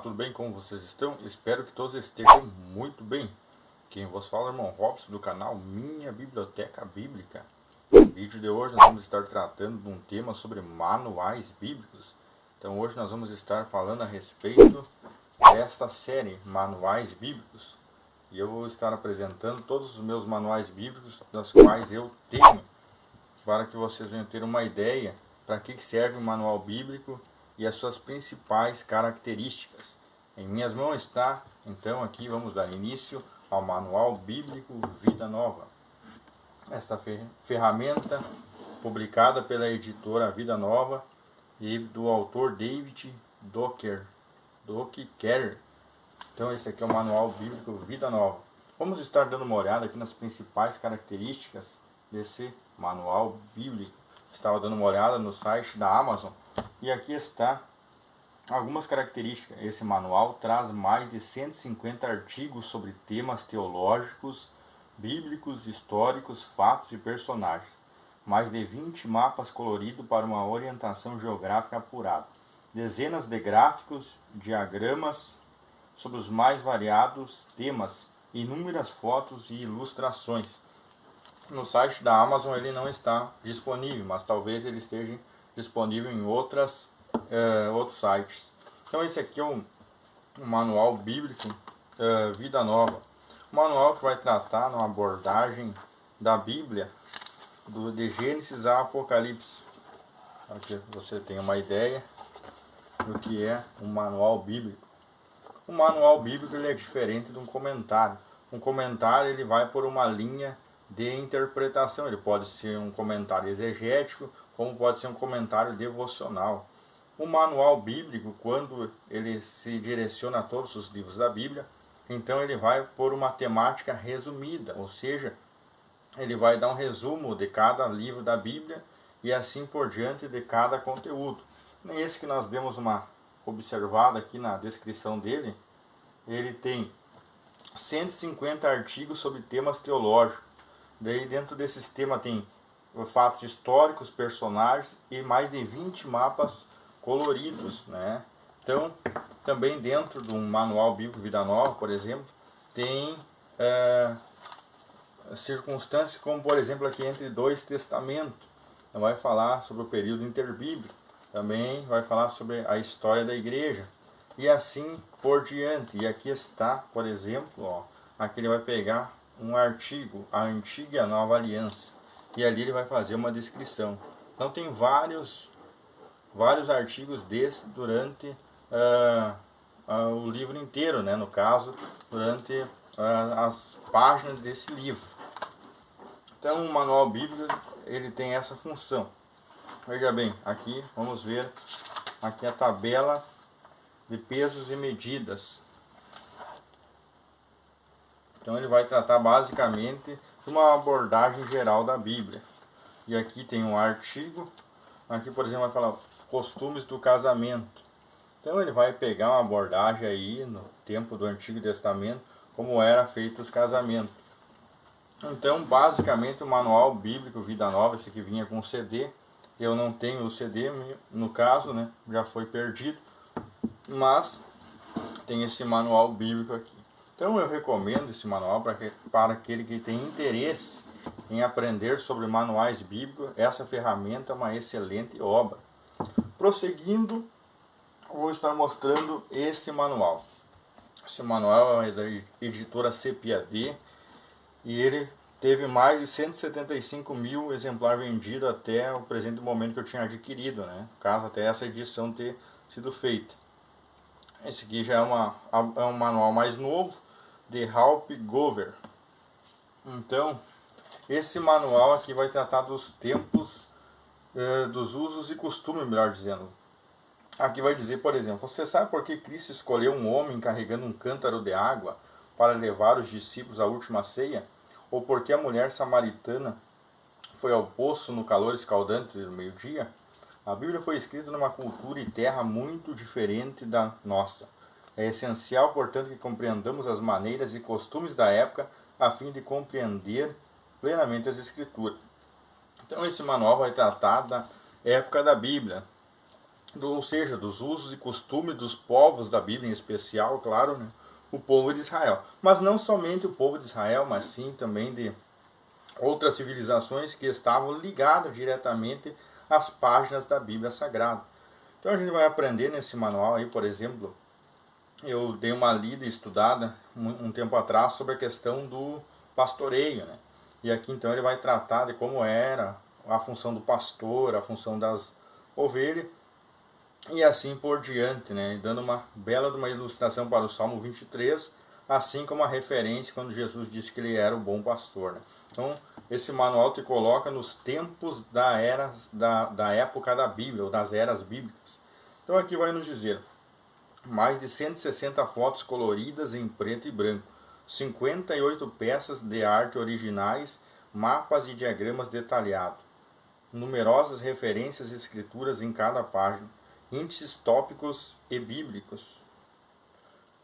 tudo bem? Como vocês estão? Espero que todos estejam muito bem. Quem vos fala é o irmão Robson do canal Minha Biblioteca Bíblica. No vídeo de hoje nós vamos estar tratando de um tema sobre manuais bíblicos. Então hoje nós vamos estar falando a respeito desta série Manuais Bíblicos. E eu vou estar apresentando todos os meus manuais bíblicos, das quais eu tenho, para que vocês venham ter uma ideia para que serve o manual bíblico e as suas principais características. Em minhas mãos está, então aqui vamos dar início ao Manual Bíblico Vida Nova. Esta ferramenta, publicada pela editora Vida Nova e do autor David Docker. Então esse aqui é o Manual Bíblico Vida Nova. Vamos estar dando uma olhada aqui nas principais características desse manual bíblico. Estava dando uma olhada no site da Amazon e aqui está algumas características. Esse manual traz mais de 150 artigos sobre temas teológicos, bíblicos, históricos, fatos e personagens. Mais de 20 mapas coloridos para uma orientação geográfica apurada. Dezenas de gráficos, diagramas sobre os mais variados temas, inúmeras fotos e ilustrações. No site da Amazon ele não está disponível, mas talvez ele esteja disponível em outros sites. Então esse aqui é um manual bíblico Vida Nova. Um manual que vai tratar numa abordagem da Bíblia, de Gênesis a Apocalipse. Para que você tenha uma ideia do que é um manual bíblico. Um manual bíblico ele é diferente de um comentário. Um comentário ele vai por uma linha de interpretação. Ele pode ser um comentário exegético, como pode ser um comentário devocional. O manual bíblico, quando ele se direciona a todos os livros da Bíblia, então ele vai por uma temática resumida, ou seja, ele vai dar um resumo de cada livro da Bíblia e assim por diante de cada conteúdo. Esse que nós demos uma observada aqui na descrição dele, ele tem 150 artigos sobre temas teológicos. Daí dentro desses temas tem fatos históricos, personagens e mais de 20 mapas coloridos, né? Então, também dentro de um manual bíblico Vida Nova, por exemplo, tem circunstâncias como, por exemplo, aqui entre dois testamentos. Então, vai falar sobre o período interbíblico, também vai falar sobre a história da igreja e assim por diante. E aqui está, por exemplo, ó, aqui ele vai pegar um artigo, a Antiga e a Nova Aliança, e ali ele vai fazer uma descrição. Então tem vários artigos desses durante o livro inteiro, né? No caso, durante as páginas desse livro. Então o manual bíblico ele tem essa função. Veja bem, aqui vamos ver aqui a tabela de pesos e medidas. Então ele vai tratar basicamente de uma abordagem geral da Bíblia. E aqui tem um artigo, aqui por exemplo vai falar costumes do casamento. Então ele vai pegar uma abordagem aí no tempo do Antigo Testamento, como era feito os casamentos. Então basicamente o manual bíblico Vida Nova, esse que vinha com CD, eu não tenho o CD no caso, né? Já foi perdido, mas tem esse manual bíblico aqui. Então eu recomendo esse manual para aquele que tem interesse em aprender sobre manuais bíblicos. Essa ferramenta é uma excelente obra. Prosseguindo, vou estar mostrando esse manual. Esse manual é da editora CPAD e ele teve mais de 175 mil exemplares vendidos até o presente momento que eu tinha adquirido, né? Caso até essa edição ter sido feita. Esse aqui já é um manual mais novo, de Ralph Gover. Então, esse manual aqui vai tratar dos tempos, dos usos e costumes, melhor dizendo. Aqui vai dizer, por exemplo, você sabe por que Cristo escolheu um homem carregando um cântaro de água para levar os discípulos à última ceia? Ou por que a mulher samaritana foi ao poço no calor escaldante do meio-dia? A Bíblia foi escrita numa cultura e terra muito diferente da nossa. É essencial, portanto, que compreendamos as maneiras e costumes da época a fim de compreender plenamente as Escrituras. Então esse manual vai tratar da época da Bíblia. ou seja, dos usos e costumes dos povos da Bíblia, em especial, claro, né, o povo de Israel. Mas não somente o povo de Israel, mas sim também de outras civilizações que estavam ligadas diretamente às páginas da Bíblia Sagrada. Então a gente vai aprender nesse manual aí, por exemplo, eu dei uma lida e estudada um tempo atrás sobre a questão do pastoreio, né? E aqui então ele vai tratar de como era a função do pastor, a função das ovelhas e assim por diante, né? Dando uma bela de uma ilustração para o Salmo 23, assim como a referência quando Jesus disse que ele era o bom pastor, né? Então, esse manual te coloca nos tempos da época da Bíblia, ou das eras bíblicas. Então aqui vai nos dizer, mais de 160 fotos coloridas em preto e branco, 58 peças de arte originais, mapas e diagramas detalhados, numerosas referências e escrituras em cada página, índices tópicos e bíblicos.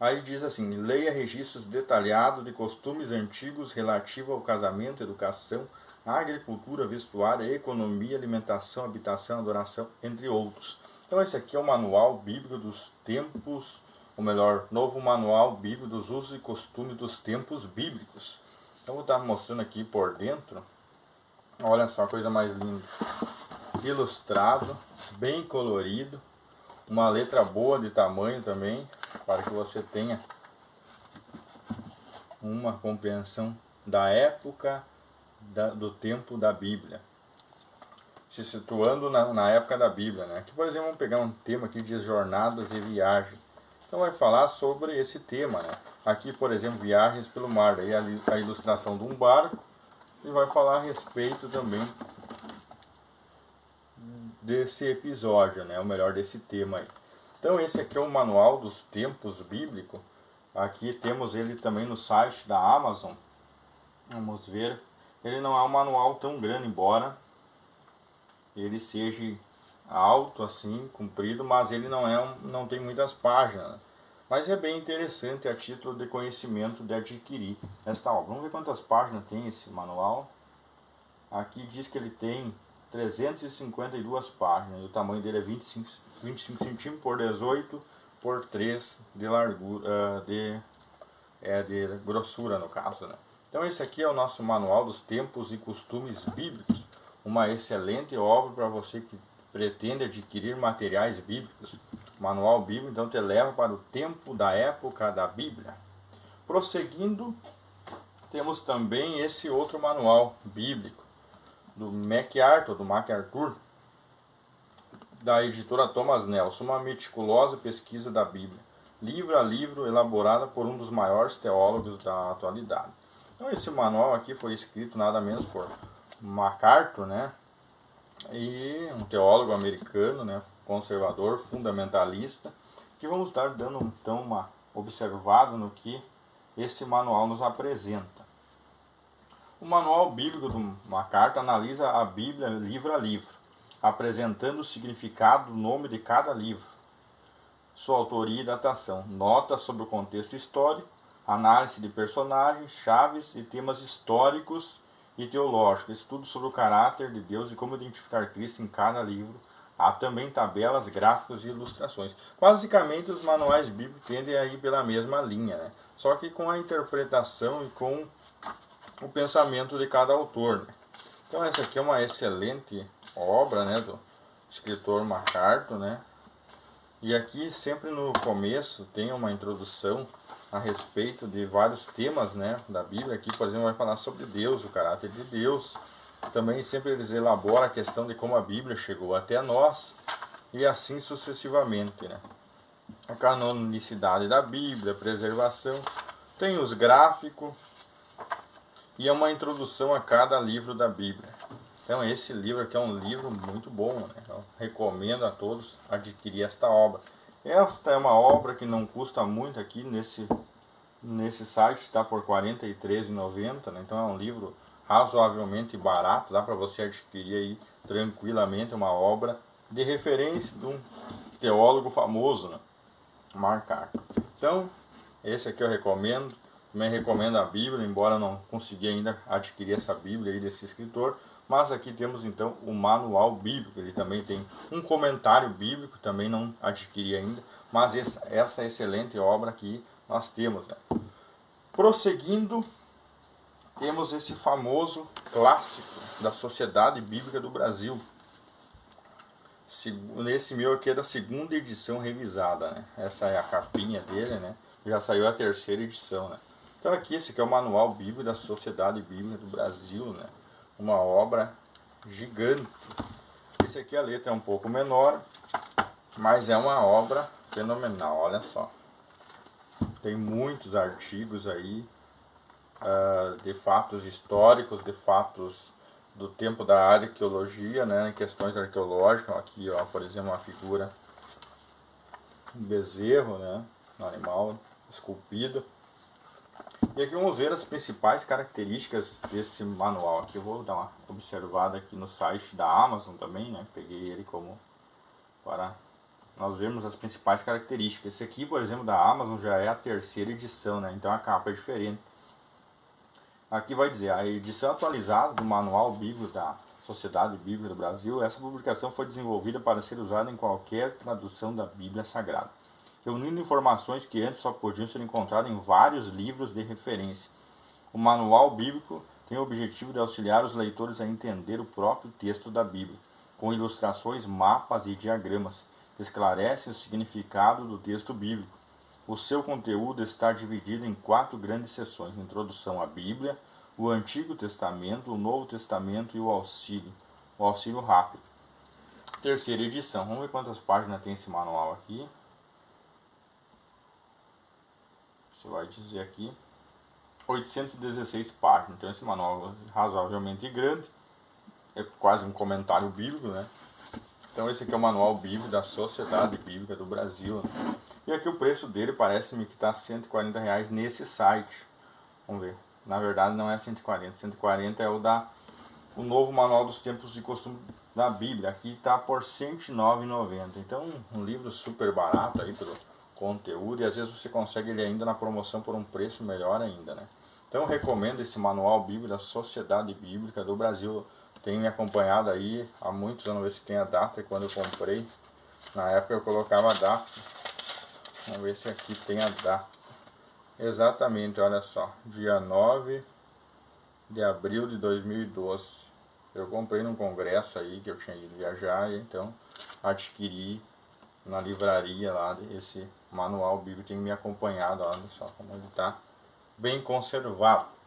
Aí diz assim, leia registros detalhados de costumes antigos relativos ao casamento, educação, agricultura, vestuário, economia, alimentação, habitação, adoração, entre outros. Então esse aqui é o manual bíblico dos tempos, ou melhor, novo manual bíblico dos usos e costumes dos tempos bíblicos. Então vou estar mostrando aqui por dentro. Olha só a coisa mais linda. Ilustrado, bem colorido, uma letra boa de tamanho também, para que você tenha uma compreensão da época do tempo da Bíblia, se situando na época da Bíblia, né? Aqui, por exemplo, vamos pegar um tema aqui de jornadas e viagem. Então vai falar sobre esse tema, né? Aqui, por exemplo, viagens pelo mar, daí a ilustração de um barco, e vai falar a respeito também desse episódio, né? O melhor desse tema aí. Então esse aqui é o manual dos tempos bíblicos. Aqui temos ele também no site da Amazon. Vamos ver. Ele não é um manual tão grande, embora ele seja alto assim, comprido, mas ele não tem muitas páginas. Mas é bem interessante a título de conhecimento de adquirir esta obra. Vamos ver quantas páginas tem esse manual. Aqui diz que ele tem 352 páginas e o tamanho dele é 25 centímetros por 18 por 3 de largura, de grossura no caso, né? Então esse aqui é o nosso manual dos tempos e costumes bíblicos, uma excelente obra para você que pretende adquirir materiais bíblicos. O manual bíblico então te leva para o tempo da época da Bíblia. Prosseguindo, temos também esse outro manual bíblico do MacArthur, da editora Thomas Nelson, uma meticulosa pesquisa da Bíblia, livro a livro, elaborada por um dos maiores teólogos da atualidade. Então esse manual aqui foi escrito nada menos por MacArthur, né? E um teólogo americano, né? Conservador, fundamentalista, que vamos estar dando então uma observada no que esse manual nos apresenta. O manual bíblico do MacArthur analisa a Bíblia livro a livro, apresentando o significado do nome de cada livro, sua autoria e datação, notas sobre o contexto histórico, análise de personagens, chaves e temas históricos e teológicos, estudo sobre o caráter de Deus e como identificar Cristo em cada livro. Há também tabelas, gráficos e ilustrações. Basicamente, os manuais bíblicos tendem a ir pela mesma linha, né? Só que com a interpretação e com o pensamento de cada autor, né? Então essa aqui é uma excelente obra, né, do escritor MacArthur, né? E aqui sempre no começo tem uma introdução a respeito de vários temas, né, da Bíblia. Aqui, por exemplo, vai falar sobre Deus, o caráter de Deus. Também sempre eles elaboram a questão de como a Bíblia chegou até nós e assim sucessivamente, né? A canonicidade da Bíblia, a preservação, tem os gráficos e é uma introdução a cada livro da Bíblia. Então esse livro aqui é um livro muito bom, né? Eu recomendo a todos adquirir esta obra. Esta é uma obra que não custa muito aqui nesse site, está por R$ 43,90, né? Então é um livro razoavelmente barato, dá para você adquirir aí tranquilamente, uma obra de referência de um teólogo famoso, né? MacArthur. Então esse aqui eu recomendo. Também recomendo a Bíblia, embora não consegui ainda adquirir essa Bíblia aí desse escritor. Mas aqui temos então o manual bíblico, ele também tem um comentário bíblico, também não adquiri ainda, mas essa excelente obra aqui nós temos, né? Prosseguindo, temos esse famoso clássico da Sociedade Bíblica do Brasil. Nesse meu aqui é da segunda edição revisada, né? Essa é a capinha dele, né? Já saiu a terceira edição, né? Então aqui esse aqui é o Manual Bíblico da Sociedade Bíblica do Brasil, né? Uma obra gigante. Esse aqui a letra é um pouco menor, mas é uma obra fenomenal, olha só. Tem muitos artigos aí de fatos históricos, de fatos do tempo da arqueologia, né, questões arqueológicas. Aqui, ó, por exemplo, uma figura, um bezerro, né, um animal esculpido. E aqui vamos ver as principais características desse manual. Aqui eu vou dar uma observada aqui no site da Amazon também, né, peguei ele como para nós vermos as principais características. Esse aqui, por exemplo, da Amazon já é a terceira edição, né, então a capa é diferente. Aqui vai dizer, a edição atualizada do Manual Bíblico da Sociedade Bíblica do Brasil. Essa publicação foi desenvolvida para ser usada em qualquer tradução da Bíblia Sagrada, reunindo informações que antes só podiam ser encontradas em vários livros de referência. O Manual Bíblico tem o objetivo de auxiliar os leitores a entender o próprio texto da Bíblia, com ilustrações, mapas e diagramas, que esclarecem o significado do texto bíblico. O seu conteúdo está dividido em 4 grandes seções: Introdução à Bíblia, o Antigo Testamento, o Novo Testamento e o auxílio rápido. Terceira edição. Vamos ver quantas páginas tem esse manual aqui. Você vai dizer aqui 816 páginas. Então esse manual é razoavelmente grande, é quase um comentário bíblico, né? Então esse aqui é o Manual Bíblico da Sociedade Bíblica do Brasil, né? E aqui o preço dele parece-me que está R$140 nesse site. Vamos ver. Na verdade não é 140. 140 é o novo Manual dos Tempos e Costumes da Bíblia. Aqui está por R$109,90. Então um livro super barato aí pelo conteúdo. E às vezes você consegue ele ainda na promoção por um preço melhor ainda, né? Então eu recomendo esse Manual Bíblico da Sociedade Bíblica do Brasil. Tenho me acompanhado aí há muitos anos, ver se tem a data quando eu comprei. Na época eu colocava a data. Vamos ver se aqui tem a data. Exatamente, olha só. Dia 9 de abril de 2012. Eu comprei num congresso aí que eu tinha ido viajar, e então adquiri na livraria lá esse manual bíblico. Tenho me acompanhado, olha só como ele está bem conservado.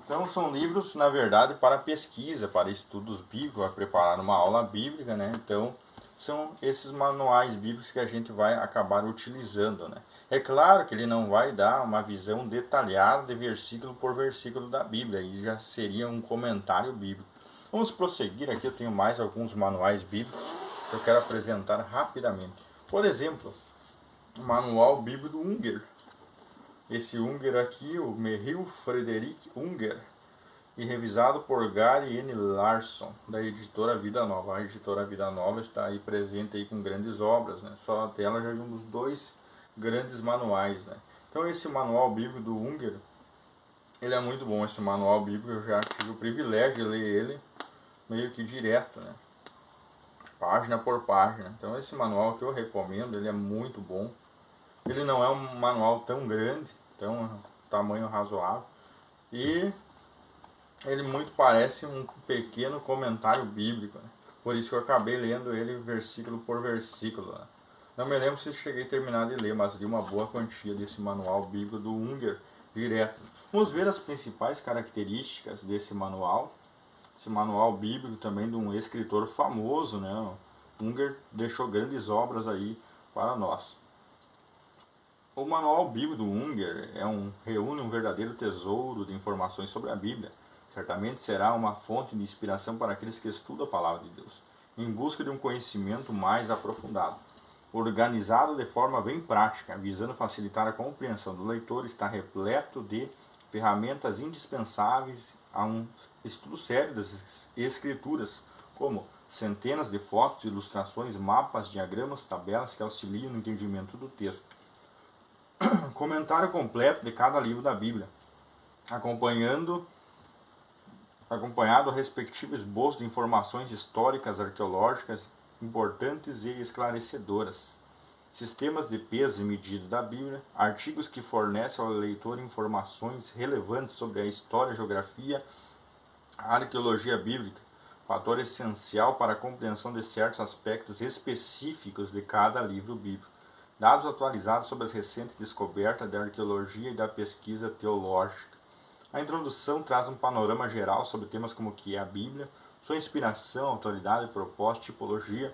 Então são livros, na verdade, para pesquisa, para estudos bíblicos, para preparar uma aula bíblica, né? Então são esses manuais bíblicos que a gente vai acabar utilizando, né? É claro que ele não vai dar uma visão detalhada de versículo por versículo da Bíblia, e já seria um comentário bíblico. Vamos prosseguir aqui, eu tenho mais alguns manuais bíblicos que eu quero apresentar rapidamente. Por exemplo, o Manual Bíblico do Unger. Esse Unger aqui, o Merrill Frederick Unger, e revisado por Gary N. Larson, da editora Vida Nova. A editora Vida Nova está aí presente aí com grandes obras, né? Só dela já vimos 2 grandes manuais, né? Então esse manual bíblico do Unger, ele é muito bom. Esse manual bíblico eu já tive o privilégio de ler ele meio que direto, né? Página por página. Então esse manual que eu recomendo, ele é muito bom. Ele não é um manual tão grande, então um tamanho razoável, e ele muito parece um pequeno comentário bíblico, né? Por isso que eu acabei lendo ele versículo por versículo, né? Não me lembro se cheguei a terminar de ler, mas li uma boa quantia desse manual bíblico do Unger direto. Vamos ver as principais características desse manual. Esse manual bíblico também de um escritor famoso, né? Unger deixou grandes obras aí para nós. O Manual Bíblico do Unger reúne um verdadeiro tesouro de informações sobre a Bíblia. Certamente será uma fonte de inspiração para aqueles que estudam a Palavra de Deus, em busca de um conhecimento mais aprofundado. Organizado de forma bem prática, visando facilitar a compreensão do leitor, está repleto de ferramentas indispensáveis a um estudo sério das Escrituras, como centenas de fotos, ilustrações, mapas, diagramas, tabelas que auxiliam no entendimento do texto. Comentário completo de cada livro da Bíblia, acompanhando acompanhado do respectivo esboço de informações históricas arqueológicas importantes e esclarecedoras, sistemas de peso e medida da Bíblia, artigos que fornecem ao leitor informações relevantes sobre a história, geografia, a arqueologia bíblica, fator essencial para a compreensão de certos aspectos específicos de cada livro bíblico, dados atualizados sobre as recentes descobertas da arqueologia e da pesquisa teológica. A introdução traz um panorama geral sobre temas como o que é a Bíblia, sua inspiração, autoridade, propósito, tipologia,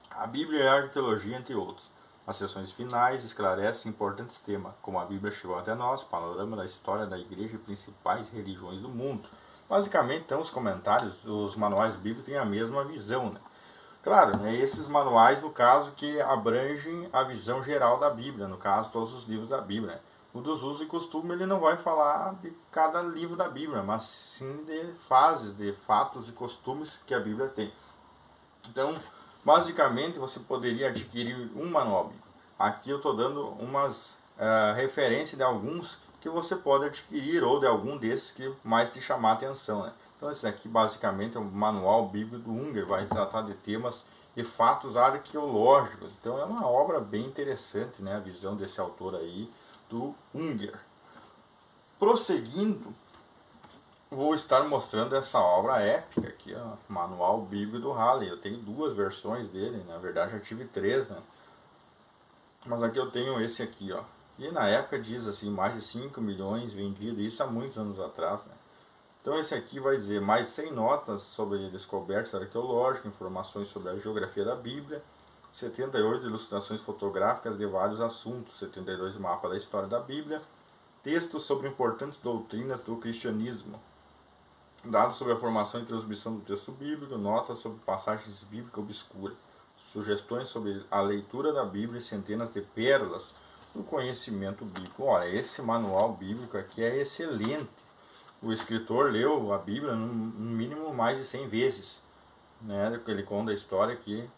a Bíblia e a arqueologia, entre outros. As sessões finais esclarecem importantes temas, como a Bíblia chegou até nós, panorama da história da igreja e principais religiões do mundo. Basicamente, então, os comentários, os manuais bíblicos têm a mesma visão, né? Claro, né, esses manuais, no caso, que abrangem a visão geral da Bíblia, no caso, todos os livros da Bíblia, né? O dos usos e costumes, ele não vai falar de cada livro da Bíblia, mas sim de fases, de fatos e costumes que a Bíblia tem. Então, basicamente, você poderia adquirir um manual bíblico. Aqui eu estou dando umas referências de alguns que você pode adquirir, ou de algum desses que mais te chamar a atenção, né? Então, esse aqui basicamente é um manual bíblico do Unger, vai tratar de temas e fatos arqueológicos. Então, é uma obra bem interessante, né? A visão desse autor aí, do Unger. Prosseguindo, vou estar mostrando essa obra épica aqui, ó, Manual Bíblico do Halley. Eu tenho duas versões dele, na verdade eu tive três, né? Mas aqui eu tenho esse aqui, ó. E na época diz assim, mais de 5 milhões vendidos, isso há muitos anos atrás, né? Então esse aqui vai dizer mais 100 notas sobre descobertas arqueológicas, informações sobre a geografia da Bíblia, 78 ilustrações fotográficas de vários assuntos, 72 mapas da história da Bíblia, textos sobre importantes doutrinas do cristianismo, dados sobre a formação e transmissão do texto bíblico, notas sobre passagens bíblicas obscuras, sugestões sobre a leitura da Bíblia e centenas de pérolas do conhecimento bíblico. Olha, esse manual bíblico aqui é excelente. O escritor leu a Bíblia no mínimo mais de 100 vezes, né? Ele conta a história que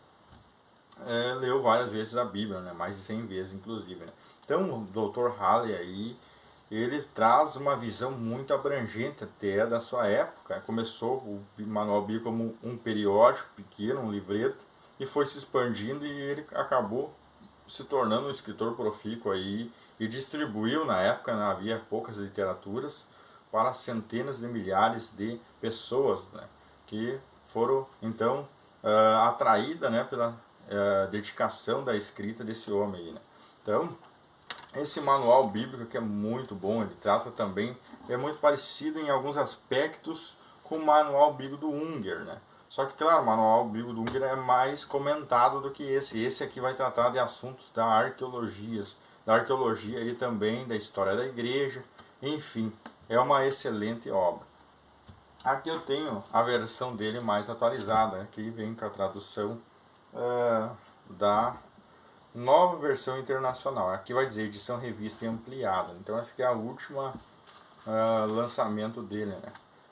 leu várias vezes a Bíblia, né? Mais de 100 vezes inclusive, né? Então o Dr. Halley aí, ele traz uma visão muito abrangente até da sua época. Começou o manual bíblico como um periódico pequeno, um livreto, e foi se expandindo e ele acabou se tornando um escritor profícuo aí e distribuiu, na época havia poucas literaturas, para centenas de milhares de pessoas, né, que foram então atraídas, né, pela dedicação da escrita desse homem aí, né. Então, esse manual bíblico que é muito bom, ele trata também, é muito parecido em alguns aspectos com o manual bíblico do Unger, né. Só que, claro, o manual bíblico do Unger é mais comentado do que esse. Esse aqui vai tratar de assuntos da arqueologia e também da história da igreja, enfim, é uma excelente obra. Aqui eu tenho a versão dele mais atualizada, que vem com a tradução da nova versão internacional. Aqui vai dizer edição revista e ampliada. Então essa aqui é a última lançamento dele, né?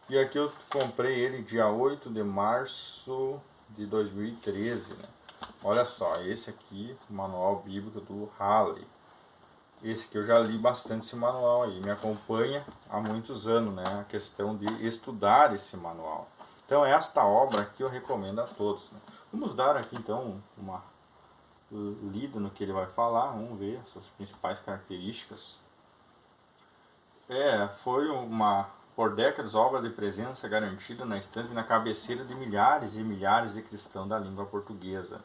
E aqui eu comprei ele dia 8 de março de 2013, né? Olha só, esse aqui, o manual bíblico do Halley. Esse que eu já li bastante esse manual aí, me acompanha há muitos anos, né? A questão de estudar esse manual. Então esta obra aqui eu recomendo a todos, né? Vamos dar aqui então uma lida no que ele vai falar, vamos ver suas principais características. Foi por décadas, obra de presença garantida na estante e na cabeceira de milhares e milhares de cristãos da língua portuguesa.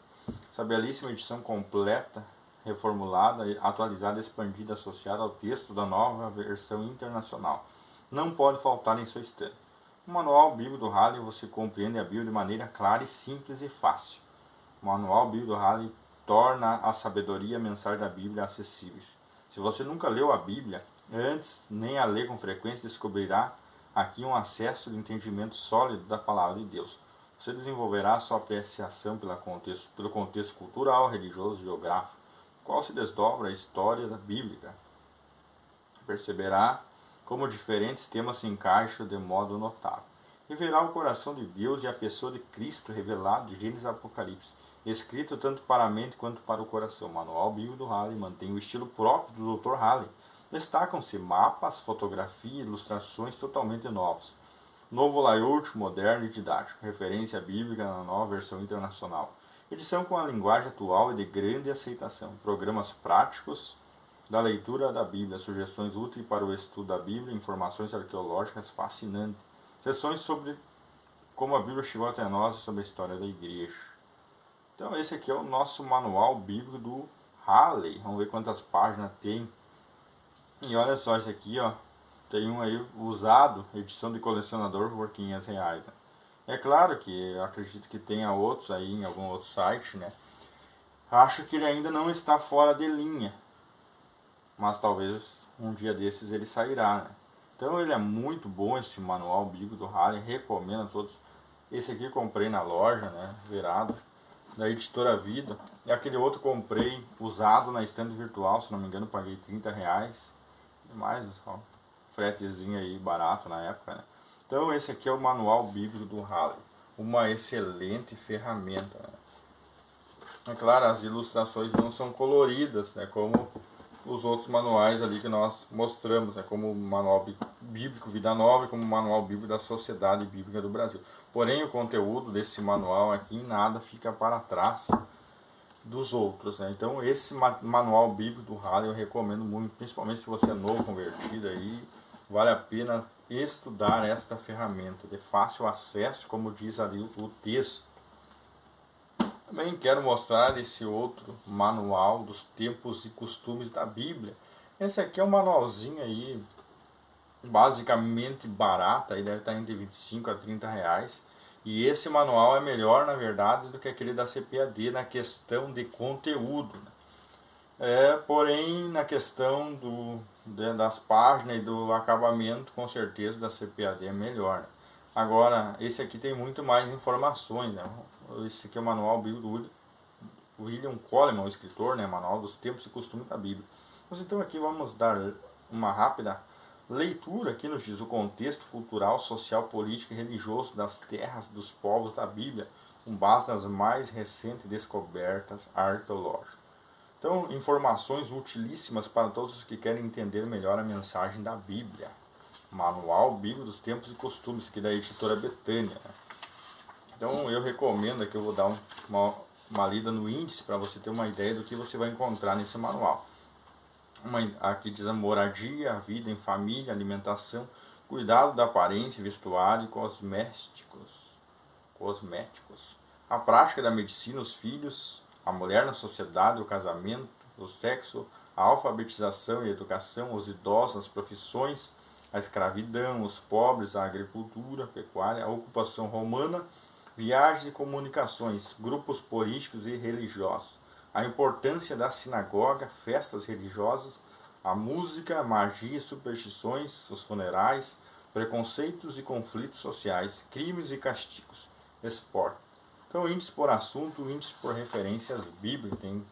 Essa belíssima edição completa, reformulada, atualizada, expandida, associada ao texto da nova versão internacional, não pode faltar em sua estante. No manual bíblico do Halley você compreende a Bíblia de maneira clara e simples e fácil. O manual bíblico do Halley torna a sabedoria e a mensagem da Bíblia acessíveis. Se você nunca leu a Bíblia antes, nem a lê com frequência, descobrirá aqui um acesso de entendimento sólido da palavra de Deus. Você desenvolverá sua apreciação pelo contexto cultural, religioso e geográfico, qual se desdobra a história da Bíblia. Perceberá como diferentes temas se encaixam de modo notável. E verá o coração de Deus e a pessoa de Cristo revelado de Gênesis e Apocalipse, escrito tanto para a mente quanto para o coração. O manual bíblico do Halley mantém o estilo próprio do Dr. Halley. Destacam-se mapas, fotografia e ilustrações totalmente novos. Novo layout moderno e didático, referência bíblica na nova versão internacional. Edição com a linguagem atual e de grande aceitação. Programas práticos da leitura da Bíblia, sugestões úteis para o estudo da Bíblia, informações arqueológicas fascinantes. Sessões sobre como a Bíblia chegou até nós e sobre a história da igreja. Então esse aqui é o nosso manual bíblico do Halley. Vamos ver quantas páginas tem. E olha só esse aqui, ó. Tem um aí usado, edição de colecionador por R$500. Né? É claro que eu acredito que tenha outros aí em algum outro site, né? Acho que ele ainda não está fora de linha. Mas talvez um dia desses ele sairá, né? Então ele é muito bom esse manual bíblico do Halley, recomendo a todos. Esse aqui eu comprei na loja, né? Virado, da editora Vida. E aquele outro comprei usado na estante virtual, se não me engano, paguei R$30. E mais, ó, fretezinho aí barato na época, né? Então esse aqui é o manual bíblico do Halley, uma excelente ferramenta, né? É claro, as ilustrações não são coloridas, né, como os outros manuais ali que nós mostramos, né, como o manual bíblico Vida Nova e como o manual bíblico da Sociedade Bíblica do Brasil. Porém, o conteúdo desse manual aqui em nada fica para trás dos outros, né? Então esse manual bíblico do Halley eu recomendo muito, principalmente se você é novo convertido aí, vale a pena estudar esta ferramenta de fácil acesso, como diz ali o texto. Também quero mostrar esse outro manual dos tempos e costumes da Bíblia. Esse aqui é um manualzinho aí, basicamente barato, aí deve estar entre R$25 a R$30. E esse manual é melhor, na verdade, do que aquele da CPAD na questão de conteúdo, né? Porém, na questão das páginas e do acabamento, com certeza, da CPAD é melhor, né? Agora, esse aqui tem muito mais informações, né? Esse aqui é o manual bíblico do William Coleman, o escritor, né? Manual dos tempos e costumes da Bíblia. Mas então aqui vamos dar uma rápida leitura aqui nos diz o contexto cultural, social, político e religioso das terras dos povos da Bíblia, com base nas mais recentes descobertas arqueológicas. Então, informações utilíssimas para todos os que querem entender melhor a mensagem da Bíblia. Manual Bíblico dos Tempos e Costumes, aqui da editora Betânia. Então, eu recomendo que eu vou dar uma lida no índice para você ter uma ideia do que você vai encontrar nesse manual. Aqui diz a moradia, a vida em família, alimentação, cuidado da aparência, vestuário e cosméticos. A prática da medicina, os filhos, a mulher na sociedade, o casamento, o sexo, a alfabetização e a educação, os idosos, as profissões, a escravidão, os pobres, a agricultura, a pecuária, a ocupação romana, viagens e comunicações, grupos políticos e religiosos. A importância da sinagoga, festas religiosas, a música, a magia e superstições, os funerais, preconceitos e conflitos sociais, crimes e castigos, esporte. Então, índice por assunto, índice por referências bíblicas, tem um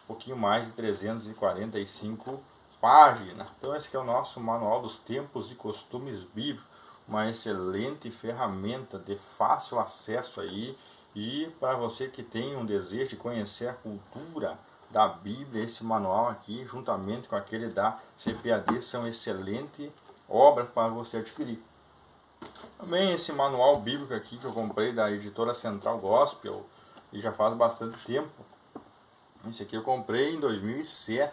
pouquinho mais de 345 páginas. Então, esse aqui é o nosso Manual dos Tempos e Costumes Bíblicos, uma excelente ferramenta de fácil acesso aí. E para você que tem um desejo de conhecer a cultura da Bíblia, esse manual aqui, juntamente com aquele da CPAD, são excelentes obras para você adquirir. Também esse manual bíblico aqui que eu comprei da editora Central Gospel, e já faz bastante tempo. Esse aqui eu comprei em 2007.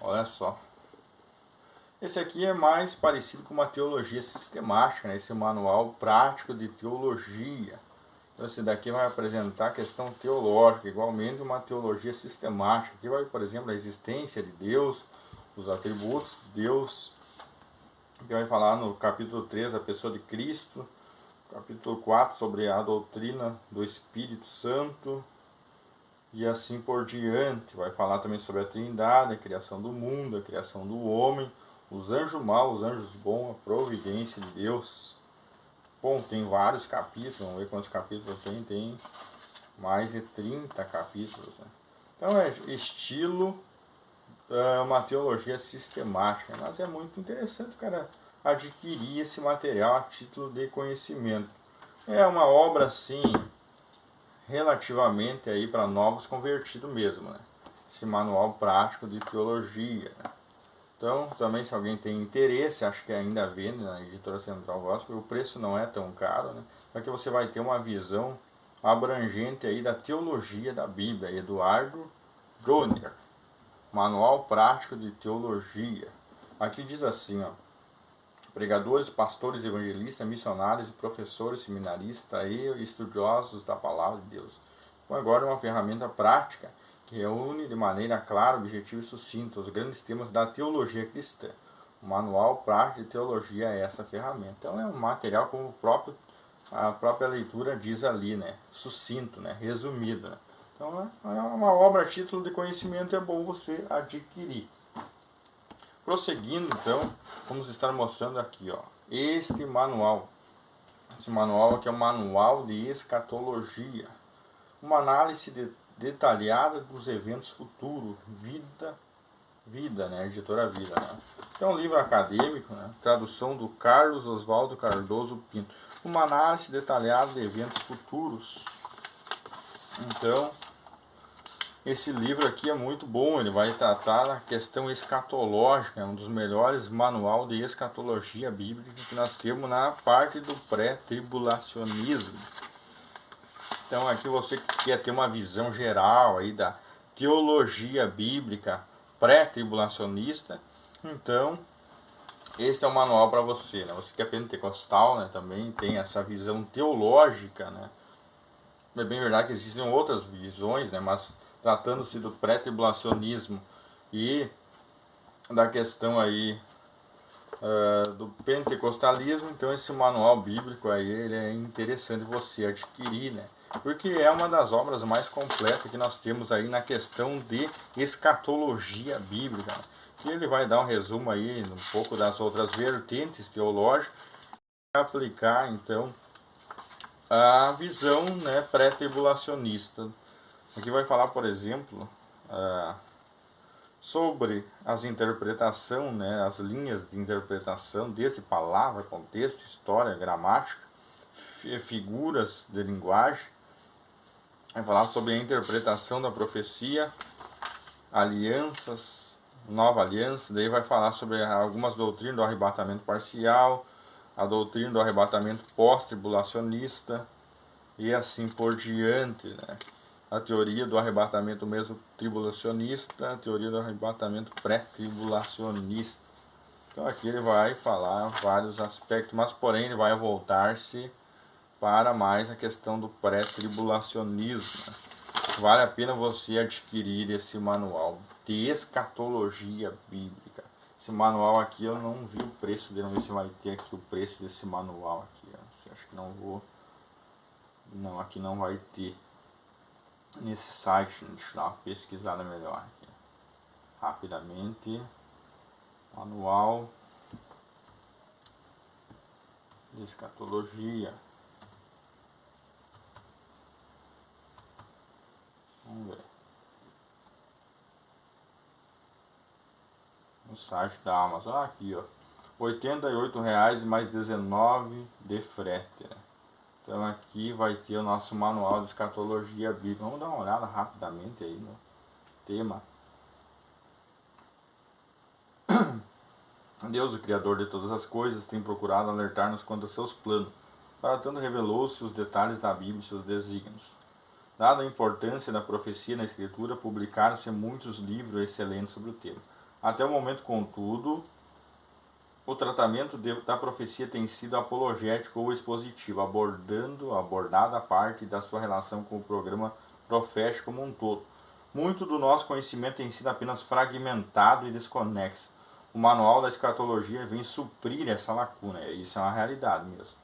Olha só. Esse aqui é mais parecido com uma teologia sistemática, né? Esse manual prático de teologia. Esse daqui vai apresentar a questão teológica, igualmente uma teologia sistemática. Aqui vai, por exemplo, a existência de Deus, os atributos de Deus. Aqui vai falar no capítulo 3 a pessoa de Cristo. Capítulo 4 sobre a doutrina do Espírito Santo. E assim por diante. Vai falar também sobre a Trindade, a criação do mundo, a criação do homem, os anjos maus, os anjos bons, a providência de Deus. Bom, tem vários capítulos, vamos ver quantos capítulos tem. Tem mais de 30 capítulos, né? Então é estilo, uma teologia sistemática. Mas é muito interessante o cara adquirir esse material a título de conhecimento. É uma obra assim, relativamente aí para novos convertidos mesmo, né? Esse manual prático de teologia, né? Então, também se alguém tem interesse, acho que ainda vende na Editora Central Gospel, o preço não é tão caro, né? Só que você vai ter uma visão abrangente aí da teologia da Bíblia, Eduardo Bronner, Manual Prático de Teologia. Aqui diz assim, ó: pregadores, pastores, evangelistas, missionários e professores, seminaristas e estudiosos da Palavra de Deus. Então, agora uma ferramenta prática que reúne de maneira clara, objetiva e sucinta os grandes temas da teologia cristã. O Manual Prático de Teologia é essa ferramenta. Então é um material como a própria leitura diz ali, né? Sucinto, né? Resumido, né? Então é uma obra a título de conhecimento, é bom você adquirir. Prosseguindo, então, vamos estar mostrando aqui, ó, este manual. Esse manual aqui é o Manual de Escatologia. Uma análise detalhada dos eventos futuros. Vida, né? Editora Vida, né? É um livro acadêmico, né? Tradução do Carlos Oswaldo Cardoso Pinto. Uma análise detalhada de eventos futuros. Então, esse livro aqui é muito bom, ele vai tratar da questão escatológica, é um dos melhores manual de escatologia bíblica que nós temos na parte do pré-tribulacionismo. Então aqui você quer ter uma visão geral aí da teologia bíblica pré-tribulacionista, então este é o manual para você, né? Você que é pentecostal, né, também tem essa visão teológica, né? É bem verdade que existem outras visões, né, mas tratando-se do pré-tribulacionismo e da questão aí do pentecostalismo, então esse manual bíblico aí ele é interessante você adquirir, né? Porque é uma das obras mais completas que nós temos aí na questão de escatologia bíblica, né? E ele vai dar um resumo aí um pouco das outras vertentes teológicas e aplicar então a visão, né, pré-tribulacionista. Aqui vai falar, por exemplo, sobre as interpretações, né, as linhas de interpretação desse palavra, contexto, história, gramática, figuras de linguagem. Vai falar sobre a interpretação da profecia, alianças, nova aliança. Daí vai falar sobre algumas doutrinas do arrebatamento parcial, a doutrina do arrebatamento pós-tribulacionista e assim por diante, né? A teoria do arrebatamento mesmo tribulacionista, a teoria do arrebatamento pré-tribulacionista. Então aqui ele vai falar vários aspectos, mas porém ele vai voltar-se para mais a questão do pré-tribulacionismo. Vale a pena você adquirir esse manual de escatologia bíblica. Esse manual aqui eu não vi o preço dele, vamos ver se vai ter aqui o preço desse manual aqui. Acho que não vou. Não, aqui não vai ter. Nesse site, deixa eu dar uma pesquisada melhor aqui. Rapidamente. Manual de escatologia. Vamos ver. No site da Amazon. Aqui, ó. R$ 88,00 mais 19 de frete, né? Então aqui vai ter o nosso manual de escatologia bíblica. Vamos dar uma olhada rapidamente aí no tema. Deus, o Criador de todas as coisas, tem procurado alertar-nos quanto aos seus planos. Para tanto revelou-se os detalhes da Bíblia e seus desígnios. Dada a importância da profecia na Escritura, publicaram-se muitos livros excelentes sobre o tema. Até o momento, contudo, o tratamento da profecia tem sido apologético ou expositivo, abordada a parte da sua relação com o programa profético como um todo. Muito do nosso conhecimento tem sido apenas fragmentado e desconexo. O manual da escatologia vem suprir essa lacuna, isso é uma realidade mesmo.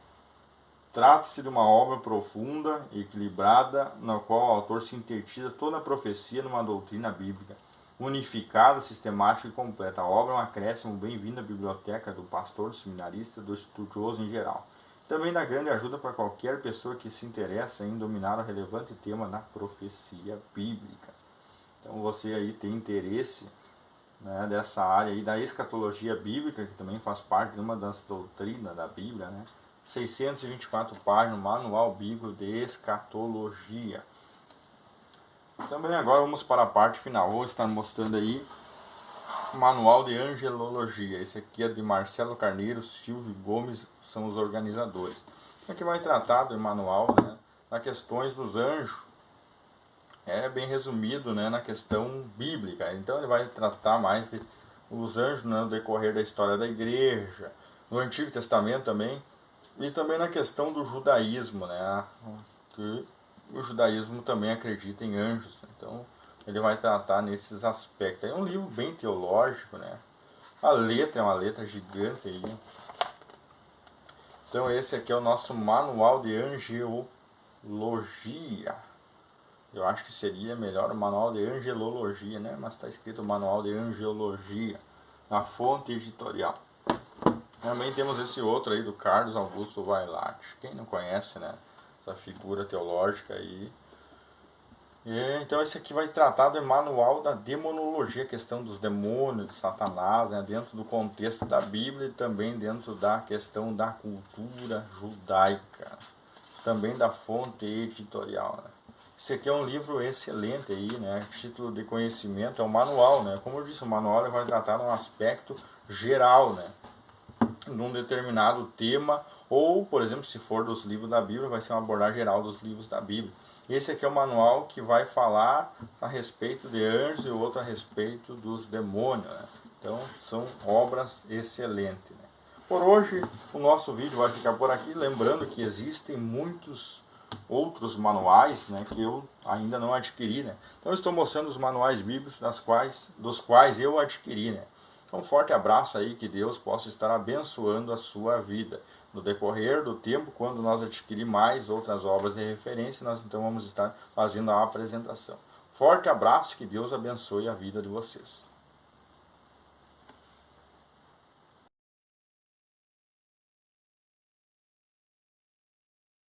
Trata-se de uma obra profunda e equilibrada, na qual o autor sintetiza toda a profecia numa doutrina bíblica unificada, sistemática e completa. A obra é um acréscimo bem-vindo à biblioteca do pastor, do seminarista, do estudioso em geral. Também dá grande ajuda para qualquer pessoa que se interessa em dominar o relevante tema da profecia bíblica. Então você aí tem interesse, né, dessa área aí da escatologia bíblica, que também faz parte de uma das doutrinas da Bíblia, né? 624 páginas, Manual Bíblico de Escatologia. Também agora vamos para a parte final. Vou estar mostrando aí Manual de Angelologia. Esse aqui é de Marcelo Carneiro, Silvio Gomes, são os organizadores. Aqui vai tratar do manual, né, nas questões dos anjos. É bem resumido, né, na questão bíblica. Então ele vai tratar mais de os anjos, né, no decorrer da história da igreja, no Antigo Testamento também, e também na questão do judaísmo, né, que o judaísmo também acredita em anjos. Então ele vai tratar nesses aspectos. É um livro bem teológico, né? A letra é uma letra gigante aí. Então esse aqui é o nosso manual de angelologia. Eu acho que seria melhor o manual de angelologia, né? Mas está escrito manual de angelologia na fonte editorial. Também temos esse outro aí do Carlos Augusto Vailate. Quem não conhece, né? Essa figura teológica aí. Então esse aqui vai tratar do manual da demonologia, a questão dos demônios, de Satanás, né, dentro do contexto da Bíblia e também dentro da questão da cultura judaica, também da fonte editorial. Né. Esse aqui é um livro excelente aí, né, título de conhecimento, é um manual, né, como eu disse, o manual ele vai tratar de um aspecto geral, né, de um determinado tema, ou, por exemplo, se for dos livros da Bíblia, vai ser uma abordagem geral dos livros da Bíblia. Esse aqui é o manual que vai falar a respeito de anjos e outro a respeito dos demônios. Né? Então, são obras excelentes. Né? Por hoje, o nosso vídeo vai ficar por aqui. Lembrando que existem muitos outros manuais, né, que eu ainda não adquiri. Né? Então, eu estou mostrando os manuais bíblicos dos quais eu adquiri. Né? Então, um forte abraço aí, que Deus possa estar abençoando a sua vida. No decorrer do tempo, quando nós adquirir mais outras obras de referência, nós então vamos estar fazendo a apresentação. Forte abraço, que Deus abençoe a vida de vocês.